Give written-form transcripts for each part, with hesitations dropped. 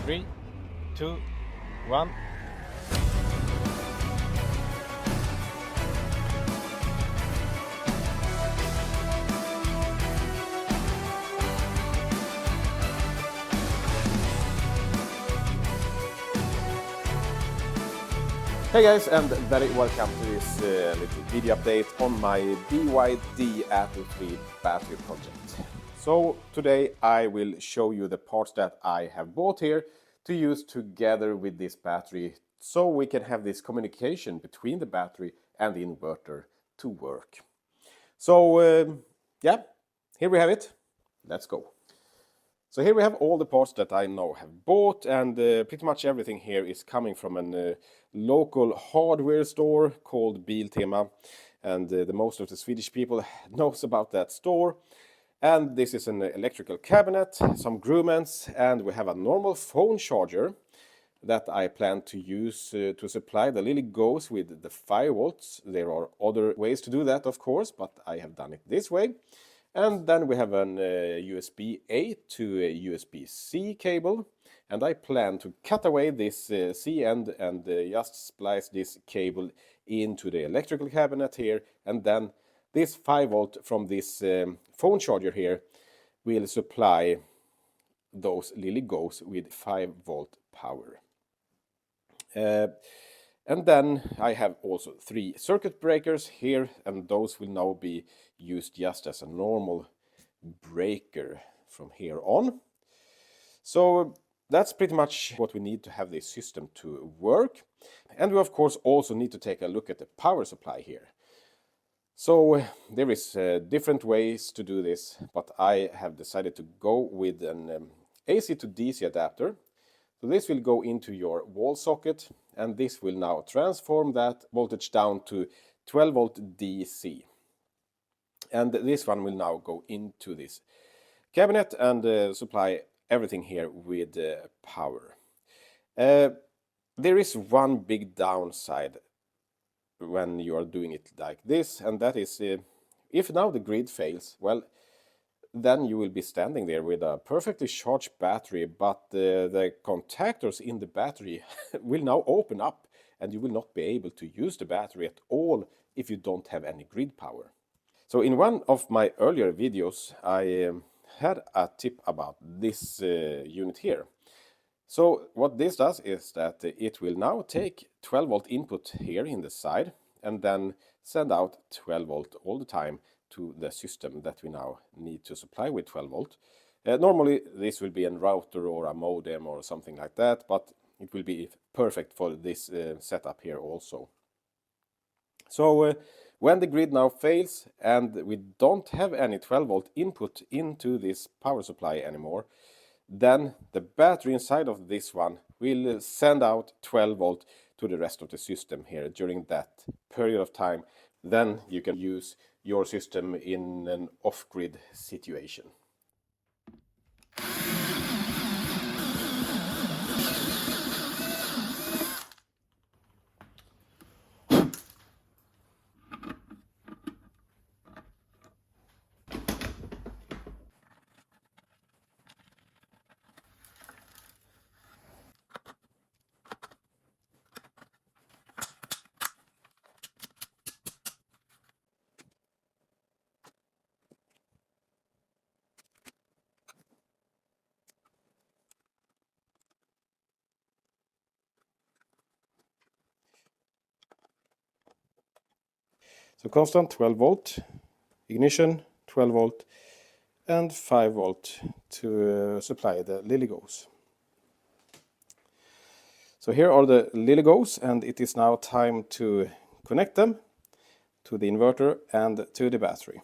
3, 2, 1. Hey guys, and very welcome to this little video update on my BYD Atto 3 battery project. So today I will show you the parts that I have bought here to use together with this battery, so we can have this communication between the battery and the inverter to work. So yeah, here we have it. Let's go. So here we have all the parts that I now have bought, and pretty much everything here is coming from a local hardware store called Biltema, and the most of the Swedish people knows about that store. And this is an electrical cabinet, some gruments, and we have a normal phone charger that I plan to use to supply the LilyGos with the 5 volts. There are other ways to do that, of course, but I have done it this way. And then we have an USB-A to a USB-C cable, and I plan to cut away this C end and just splice this cable into the electrical cabinet here, and then this 5 volt from this phone charger here will supply those LilyGos with 5 volt power. And then I have also 3 circuit breakers here, and those will now be used just as a normal breaker from here on. So that's pretty much what we need to have this system to work. And we of course also need to take a look at the power supply here. So there is different ways to do this, but I have decided to go with an AC to DC adapter. So this will go into your wall socket, and this will now transform that voltage down to 12 volt DC. And this one will now go into this cabinet and supply everything here with power. There is one big downside when you are doing it like this, and that is if now the grid fails, well, then you will be standing there with a perfectly charged battery, but the contactors in the battery will now open up, and you will not be able to use the battery at all if you don't have any grid power. So in one of my earlier videos I had a tip about this unit here. So what this does is that it will now take 12 volt input here in the side and then send out 12 volt all the time to the system that we now need to supply with 12 volt. Normally this will be a router or a modem or something like that, but it will be perfect for this setup here also. So when the grid now fails and we don't have any 12 volt input into this power supply anymore, then the battery inside of this one will send out 12 volt to the rest of the system here during that period of time. Then you can use your system in an off-grid situation. So constant 12 volt, ignition 12 volt, and 5 volt to supply the LilyGos. So here are the LilyGos, and it is now time to connect them to the inverter and to the battery.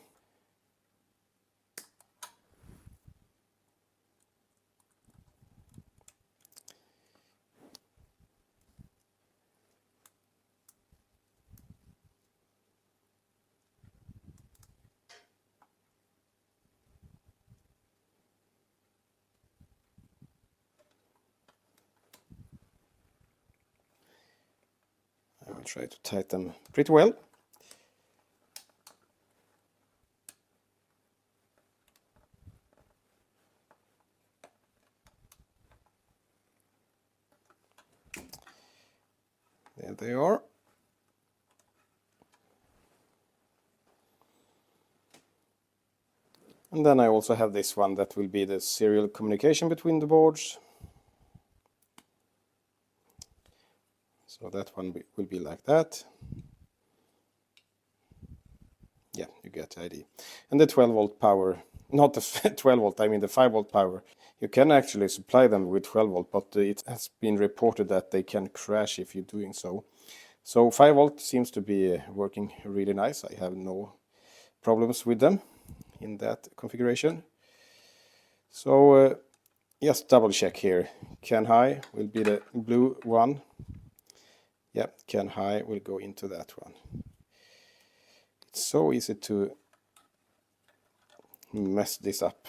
I will try to tighten them pretty well. they are. And then I also have this one that will be the serial communication between the boards. So that one will be like that. Yeah, you get the idea. And the 12 volt power, not the 12 volt, I mean the 5 volt power. You can actually supply them with 12 volt, but it has been reported that they can crash if you're doing so. So 5 volt seems to be working really nice. I have no problems with them in that configuration. So just double check here. Can high will be the blue one. Yeah, can high will go into that one. It's so easy to mess this up.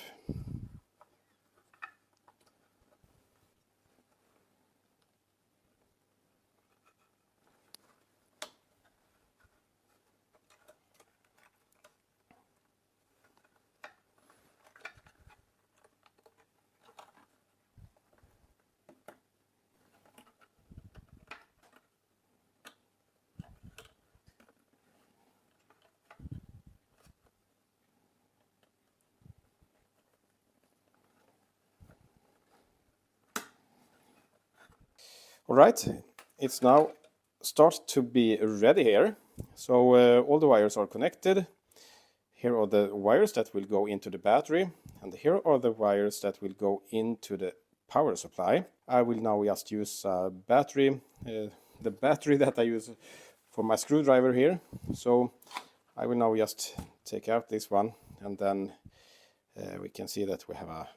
All right, it's now start to be ready here. So all the wires are connected. Here are the wires that will go into the battery, and here are the wires that will go into the power supply. I will now just use a battery, the battery that I use for my screwdriver here. So I will now just take out this one, and then we can see that we have a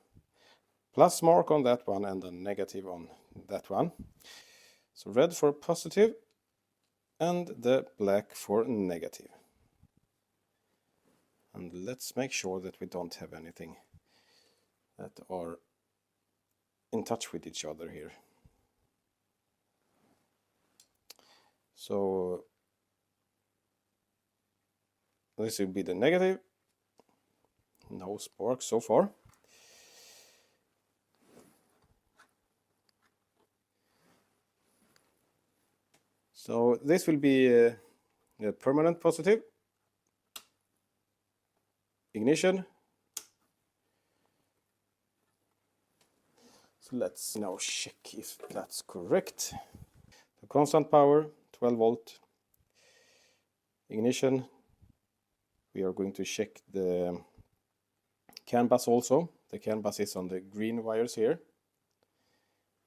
plus mark on that one and a negative on that one. So red for positive and the black for negative. And let's make sure that we don't have anything that are in touch with each other here. So this will be the negative. No spark so far. So this will be a permanent positive. Ignition. So let's now check if that's correct. The constant power, 12 volt. Ignition. We are going to check the CAN bus also. The CAN bus is on the green wires here.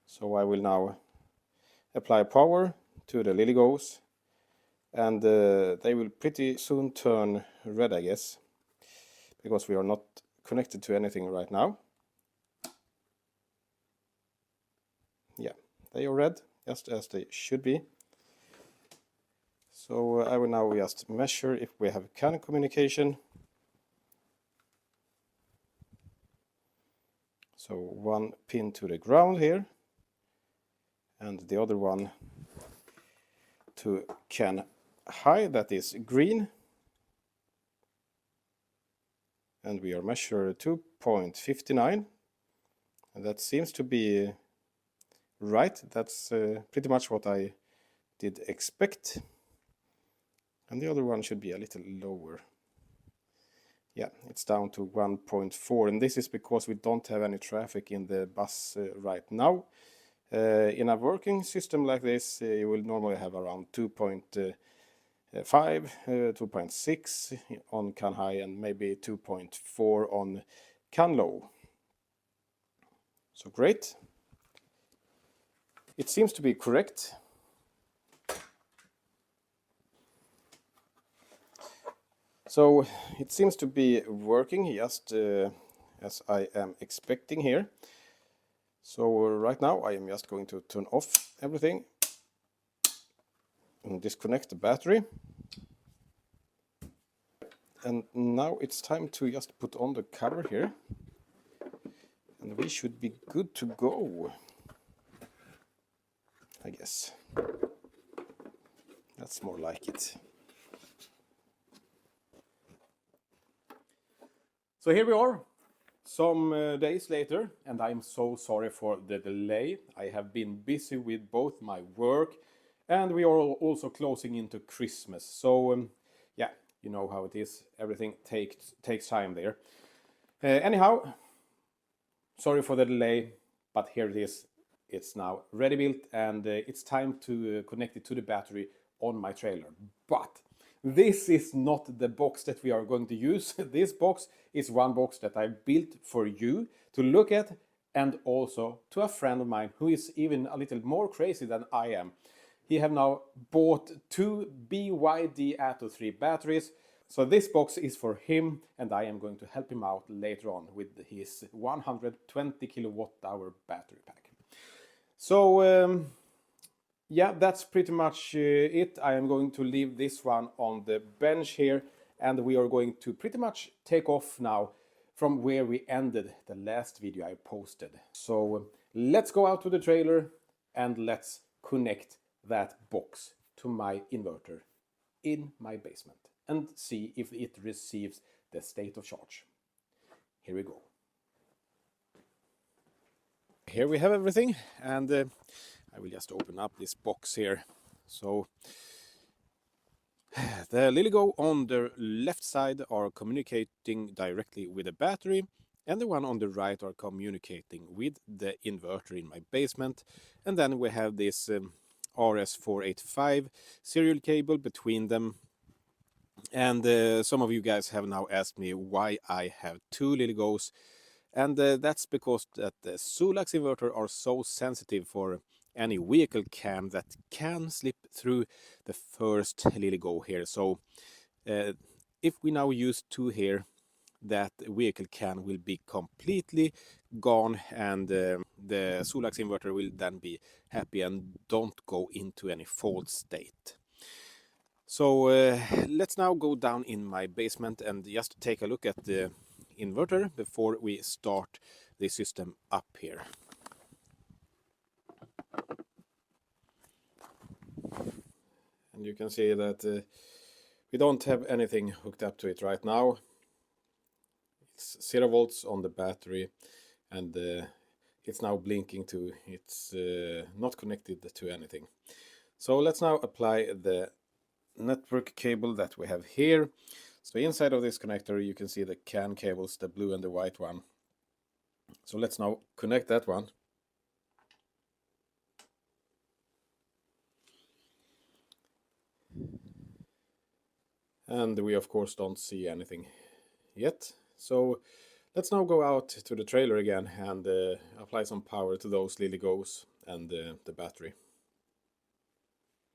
So I will now apply power to the LilyGos, and they will pretty soon turn red, I guess, because we are not connected to anything right now. Yeah, they are red, just as they should be. So I will now just measure if we have CAN communication. So one pin to the ground here, and the other one to CAN high, that is green. And we are measuring 2.59, and that seems to be right. That's pretty much what I did expect. And the other one should be a little lower. Yeah, it's down to 1.4, and this is because we don't have any traffic in the bus right now. In a working system like this, you will normally have around 2.5, 2.6 on CAN high, and maybe 2.4 on CAN low. So great. It seems to be correct. So it seems to be working just as I am expecting here. So right now I am just going to turn off everything and disconnect the battery. And now it's time to just put on the cover here. And we should be good to go, I guess. That's more like it. So here we are, some days later, and I'm so sorry for the delay. I have been busy with both my work And we are also closing into Christmas. So yeah, you know how it is. Everything takes time there. Anyhow, sorry for the delay, but here it is. It's now ready built, and it's time to connect it to the battery on my trailer. But this is not the box that we are going to use. This box is one box that I built for you to look at, and also to a friend of mine who is even a little more crazy than I am. He have now bought 2 BYD Atto 3 batteries. So this box is for him, and I am going to help him out later on with his 120 kWh battery pack. So yeah, that's pretty much it. I am going to leave this one on the bench here, and we are going to pretty much take off now from where we ended the last video I posted. So let's go out to the trailer and let's connect that box to my inverter in my basement and see if it receives the state of charge. Here we go. Here we have everything, and I will just open up this box here. So the LilyGo on the left side are communicating directly with the battery, and the one on the right are communicating with the inverter in my basement. And then we have this RS485 serial cable between them. And some of you guys have now asked me why I have 2 LilyGos, and that's because that the Sulax inverter are so sensitive for any vehicle cam that can slip through the first LilyGo here. So if we now use 2 here, that vehicle cam will be completely gone, and the Sulax inverter will then be happy and don't go into any fault state. So let's now go down in my basement and just take a look at the inverter before we start the system up here. And you can see that we don't have anything hooked up to it right now. It's 0 volts on the battery, and it's now blinking to it's not connected to anything. So let's now apply the network cable that we have here. So inside of this connector you can see the CAN cables, the blue and the white one. So let's now connect that one. And we of course don't see anything yet. So let's now go out to the trailer again and apply some power to those LilyGos and the battery.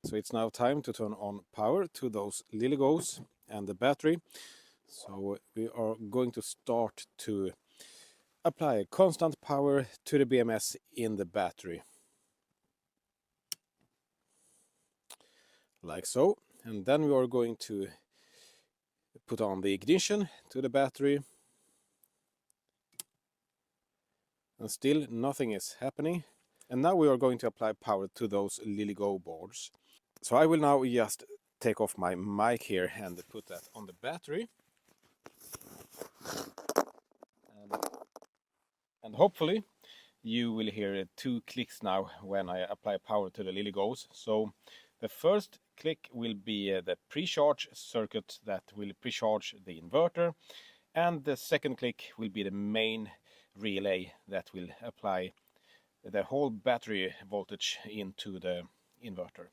So it's now time to turn on power to those LilyGos and the battery. So we are going to start to apply constant power to the BMS in the battery. Like so. And then we are going to put on the ignition to the battery. And still nothing is happening. And now we are going to apply power to those LilyGo boards. So I will now just take off my mic here and put that on the battery. And hopefully you will hear 2 clicks now when I apply power to the LilyGos. So the first click will be the pre-charge circuit that will pre-charge the inverter, and the second click will be the main relay that will apply the whole battery voltage into the inverter.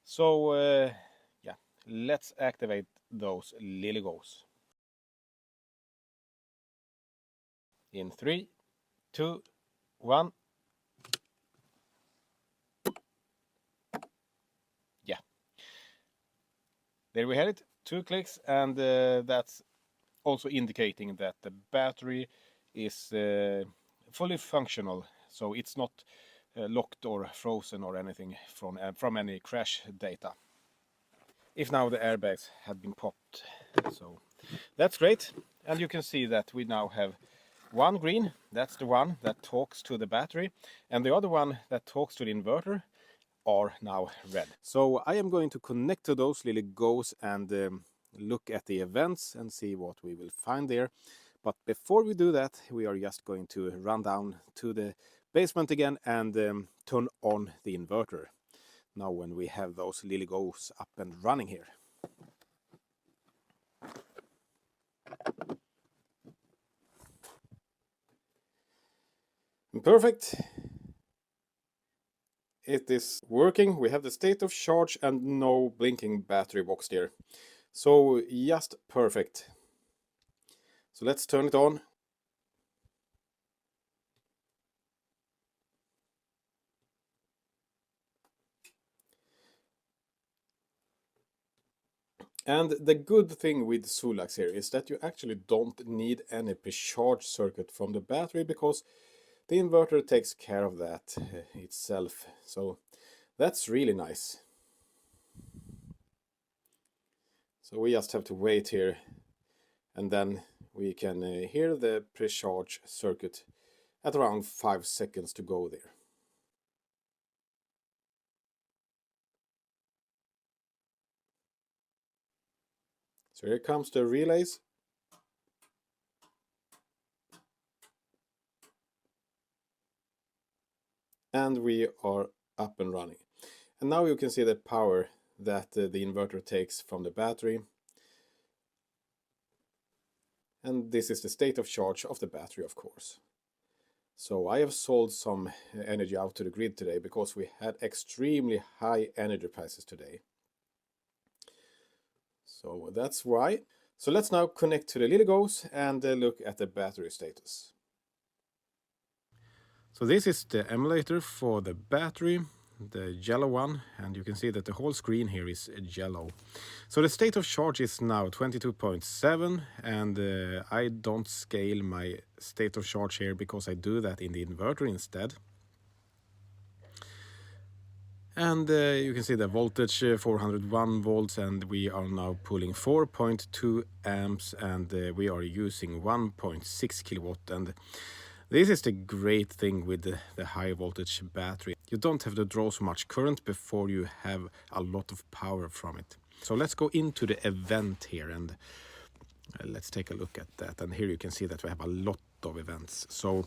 So yeah, let's activate those LilyGos. In 3, 2, 1. Yeah, there we have it, 2 clicks, and that's also indicating that the battery is fully functional, so it's not locked or frozen or anything from any crash data. If now the airbags had been popped, so that's great. And you can see that we now have one green, that's the one that talks to the battery, and the other one that talks to the inverter are now red. So I am going to connect to those LilyGos and look at the events and see what we will find there. But before we do that, we are just going to run down to the basement again and turn on the inverter. now when we have those LilyGos up and running here. Perfect. It is working. We have the state of charge and no blinking battery box there. So just perfect. So let's turn it on. And the good thing with Sulax here is that you actually don't need any pre-charge circuit from the battery, because the inverter takes care of that itself. So that's really nice. So we just have to wait here, and then we can hear the pre-charge circuit at around 5 seconds to go there. So here comes the relays. And we are up and running. And now you can see the power that the inverter takes from the battery. And this is the state of charge of the battery, of course. So I have sold some energy out to the grid today because we had extremely high energy prices today. So that's why. So let's now connect to the LilyGos and look at the battery status. So this is the emulator for the battery, the yellow one, and you can see that the whole screen here is yellow. So the state of charge is now 22.7, and I don't scale my state of charge here because I do that in the inverter instead. And you can see the voltage 401 volts, and we are now pulling 4.2 amps, and we are using 1.6 kilowatt. And this is the great thing with the high voltage battery. You don't have to draw so much current before you have a lot of power from it. So let's go into the event here, and let's take a look at that. And here you can see that we have a lot of events. So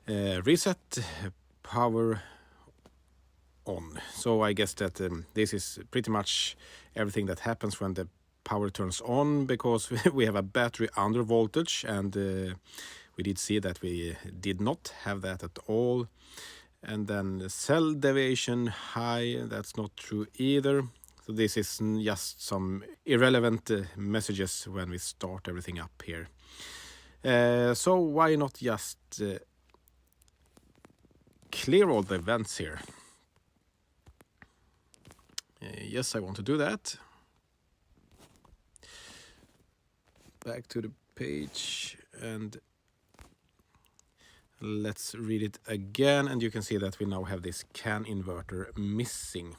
reset, power on. So I guess that this is pretty much everything that happens when the power turns on, because we have a battery under voltage, and we did see that we did not have that at all. And then cell deviation high, that's not true either. So this is just some irrelevant messages when we start everything up here. So why not just clear all the events here? Yes, I want to do that. Back to the page, and let's read it again, and you can see that we now have this CAN inverter missing.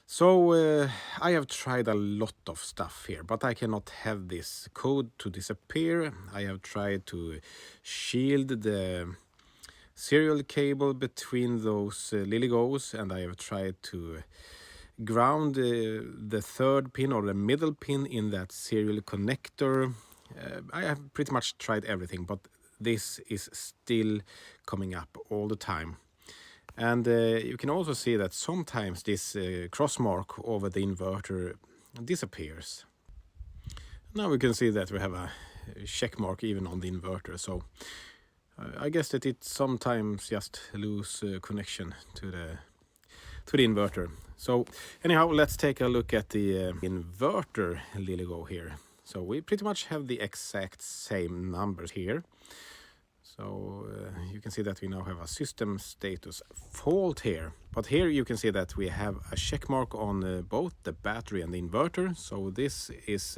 So I have tried a lot of stuff here, but I cannot have this code to disappear. I have tried to shield the serial cable between those LilyGos, and I have tried to ground the third pin or the middle pin in that serial connector. I have pretty much tried everything, but this is still coming up all the time. And you can also see that sometimes this cross mark over the inverter disappears. Now we can see that we have a check mark even on the inverter. So I guess that it sometimes just lose connection to the inverter. So anyhow, let's take a look at the inverter LilyGo here. So we pretty much have the exact same numbers here. So you can see that we now have a system status fault here. But here you can see that we have a check mark on both the battery and the inverter. So this is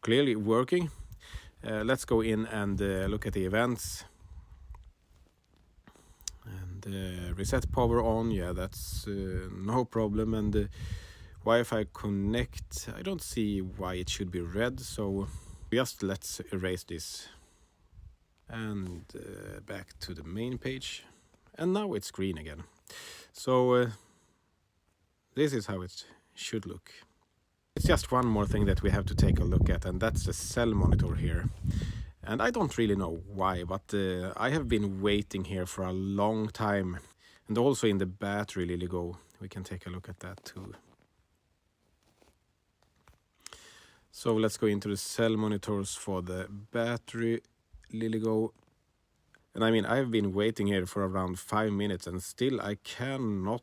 clearly working. Let's go in and look at the events. And reset power on, yeah, that's no problem. And Wi-Fi connect, I don't see why it should be red, so just let's erase this. And back to the main page, and now it's green again. So this is how it should look. It's just one more thing that we have to take a look at, and that's the cell monitor here. And I don't really know why, but I have been waiting here for a long time. And also in the battery LilyGo, we can take a look at that too. So let's go into the cell monitors for the battery, LilyGo. And I mean, I've been waiting here for around 5 minutes and still I cannot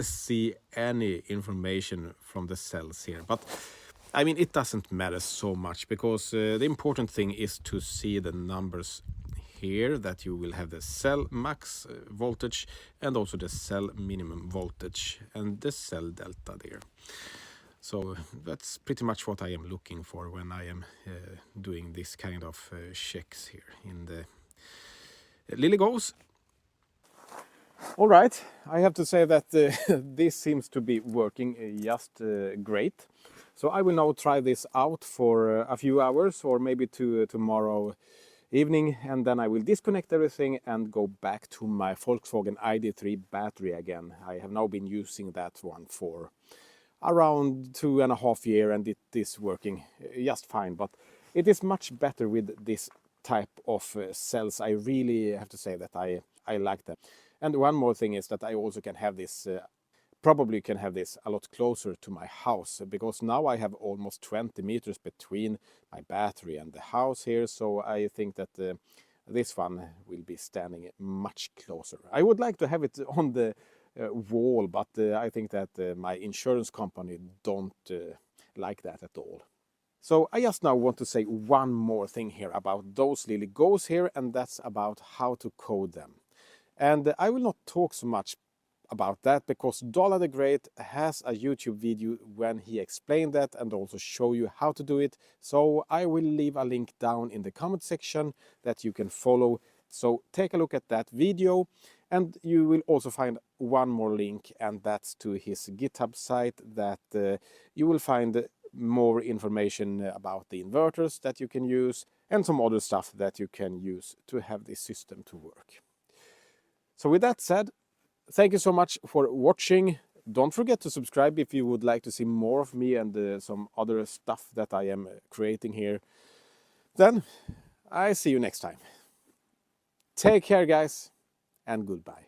see any information from the cells here. But I mean, it doesn't matter so much because the important thing is to see the numbers here, that you will have the cell max voltage and also the cell minimum voltage and the cell delta there. So that's pretty much what I am looking for when I am doing this kind of checks here in the LilyGos. All right, I have to say that this seems to be working just great. So I will now try this out for a few hours or maybe to tomorrow evening, and then I will disconnect everything and go back to my Volkswagen ID.3 battery again. I have now been using that one for around 2.5 years and it is working just fine, but it is much better with this type of cells. I really have to say that I like them. And one more thing is that I also can have this, probably can have this a lot closer to my house, because now I have almost 20 meters between my battery and the house here, so I think that this one will be standing much closer. I would like to have it on the wall, but I think that my insurance company don't like that at all. So I just now want to say one more thing here about those LilyGos here, and that's about how to code them. And I will not talk so much about that because Dala the Great has a YouTube video when he explained that and also show you how to do it. So I will leave a link down in the comment section that you can follow. So take a look at that video, and you will also find one more link, and that's to his GitHub site that you will find more information about the inverters that you can use and some other stuff that you can use to have this system to work. So with that said, thank you so much for watching. Don't forget to subscribe if you would like to see more of me and some other stuff that I am creating here. Then I see you next time. Take care, guys, and goodbye.